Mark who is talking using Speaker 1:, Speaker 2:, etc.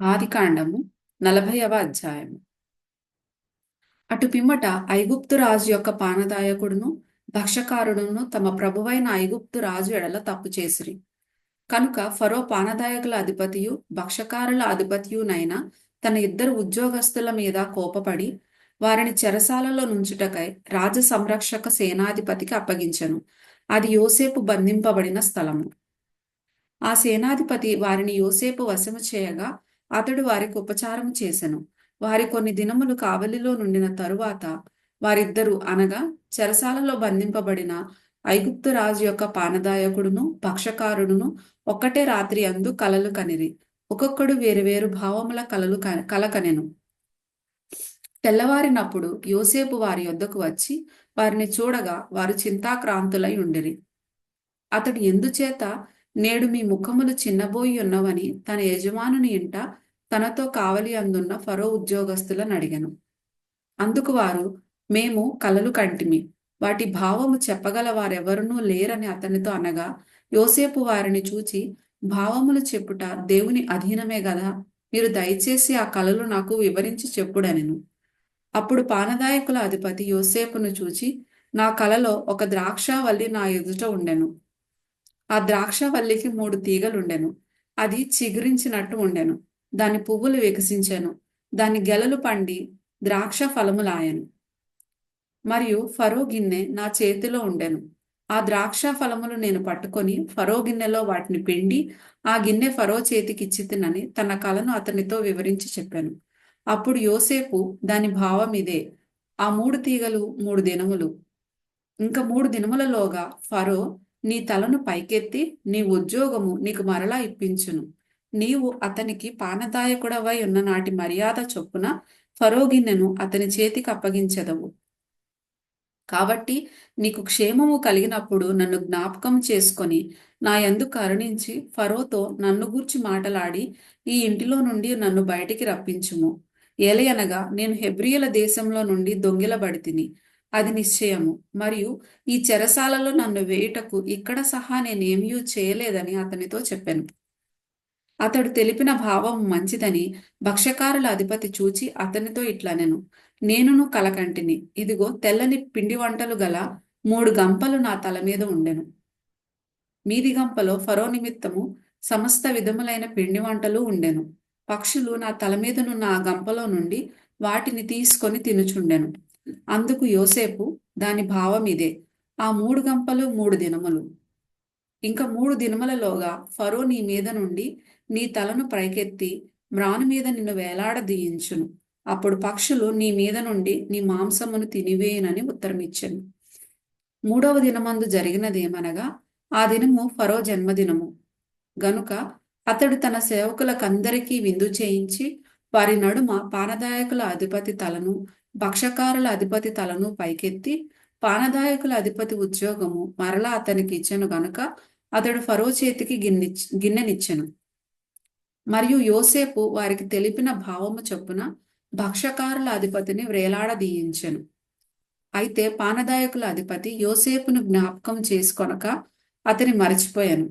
Speaker 1: ఆదికాండము 40వ అధ్యాయము. అటు పిమ్మట ఐగుప్తు రాజు యొక్క పానదాయకుడును భక్షకారుడును తమ ప్రభువైన ఐగుప్తు రాజు ఎడల తప్పు చేసిరి. కనుక ఫరో పానదాయకుల అధిపతియు భక్షకారుల అధిపతియునైన తన ఇద్దరు ఉద్యోగస్తుల మీద కోపపడి వారిని చెరసాలలో నుంచుటకై రాజ సంరక్షక సేనాధిపతికి అప్పగించెను. అది యోసేపు బంధింపబడిన స్థలము. ఆ సేనాధిపతి వారిని యోసేపు వశము చేయగా అతడు వారికి ఉపచారము చేసెను. వారి కొన్ని దినములు కావలిలో నుండిన తరువాత వారిద్దరూ అనగా చెరసాలలో బంధింపబడిన ఐగుప్తు రాజు యొక్క పానదాయకుడును భక్షకారుడును ఒక్కటే రాత్రి అందు కలలు కనిరి. ఒక్కొక్కడు వేరువేరు భావముల కలకనెను. తెల్లవారినప్పుడు యోసేపు వారి యొద్దకు వచ్చి వారిని చూడగా వారు చింతాక్రాంతులై ఉండిరి. అతడు ఎందుచేత నేడు మీ ముఖములు చిన్నబోయి ఉన్నవని తన యజమానుని ఇంట తనతో కావలి అందున్న ఫరో ఉద్యోగస్తులను అడిగెను. అందుకు వారు, మేము కలలు కంటిమి, వాటి భావము చెప్పగల వారెవరునూ లేరని అతనితో అనగా, యోసేపు వారిని చూచి, భావములు చెప్పుట దేవుని అధీనమే గదా, మీరు దయచేసి ఆ కలలు నాకు వివరించి చెప్పుడనెను. అప్పుడు పానదాయకుల అధిపతి యోసేపును చూచి, నా కలలో ఒక ద్రాక్షావల్లి నా ఎదుట ఉండెను. ఆ ద్రాక్షవల్లికి 3 తీగలుండెను. అది చిగురించినట్టు ఉండెను. దాని పువ్వులు వికసించెను. దాని గెలలు పండి ద్రాక్ష ఫలములాయెను. మరియు ఫరో గిన్నె నా చేతిలో ఉండెను. ఆ ద్రాక్ష ఫలములు నేను పట్టుకొని ఫరో గిన్నెలో వాటిని పిండి ఆ గిన్నె ఫరో చేతికిచ్చితినని తన కలను అతనితో వివరించి చెప్పాను. అప్పుడు యోసేపు, దాని భావం ఇదే, ఆ 3 తీగలు 3 దినములు. ఇంక 3 దినములలోగా ఫరో నీ తలను పైకెత్తి నీ ఉద్యోగము నీకు మరలా ఇప్పించును. నీవు అతనికి పానదాయకుడవై ఉన్న నాటి మర్యాద చొప్పున ఫరో గిన్నెను అతని చేతికి అప్పగించెదవు. కాబట్టి నీకు క్షేమము కలిగినప్పుడు నన్ను జ్ఞాపకం చేసుకొని నా యందు కరుణించి ఫరోతో నన్ను గూర్చి మాటలాడి ఈ ఇంటిలో నుండి నన్ను బయటికి రప్పించుము. ఏలయనగా నేను హెబ్రీయుల దేశంలో నుండి దొంగిలబడితిని, అది నిశ్చయము. మరియు ఈ చెరసాలలో నన్ను వేయుటకు ఇక్కడ సహా నేనేమీ చేయలేదని అతనితో చెప్పాను. అతడు తెలిపిన భావం మంచిదని భక్ష్యకారుల అధిపతి చూచి అతనితో ఇట్లనెను, నేనును కలకంటిని. ఇదిగో తెల్లని పిండి వంటలు గల 3 గంపలు నా తల మీద ఉండెను. మీది గంపలో ఫరో నిమిత్తము సమస్త విధములైన పిండి వంటలు ఉండెను. పక్షులు నా తల మీదనున్న ఆ గంపలో నుండి వాటిని తీసుకొని తినుచుండెను. అందుకు యోసేపు, దాని భావం ఇదే, ఆ 3 గంపలు 3 దినములు. ఇంక 3 దినములలోగా ఫరో నీ మీద నుండి నీ తలను పైకెత్తి మ్రాను మీద నిన్ను వేలాడదీయించును. అప్పుడు పక్షులు నీ మీద నుండి నీ మాంసమును తినివేయునని ఉత్తరమిచ్చెను. 3వ దినమందు జరిగినదేమనగా, ఆ దినము ఫరో జన్మదినము గనుక అతడు తన సేవకులకందరికీ విందు చేయించి వారి నడుమ పానదాయకుల అధిపతి తలను భక్షకారుల అధిపతి తలను పైకెత్తి పానదాయకుల అధిపతి ఉద్యోగము మరలా అతనికి ఇచ్చెను గనుక అతడు ఫరో చేతికి గిన్నెనిచ్చెను. మరియు యోసేపు వారికి తెలిపిన భావము చొప్పున భక్షకారుల అధిపతిని వ్రేలాడదీయించెను. అయితే పానదాయకుల అధిపతి యోసేపును జ్ఞాపకం చేసుకొనక అతని మరచిపోయాను.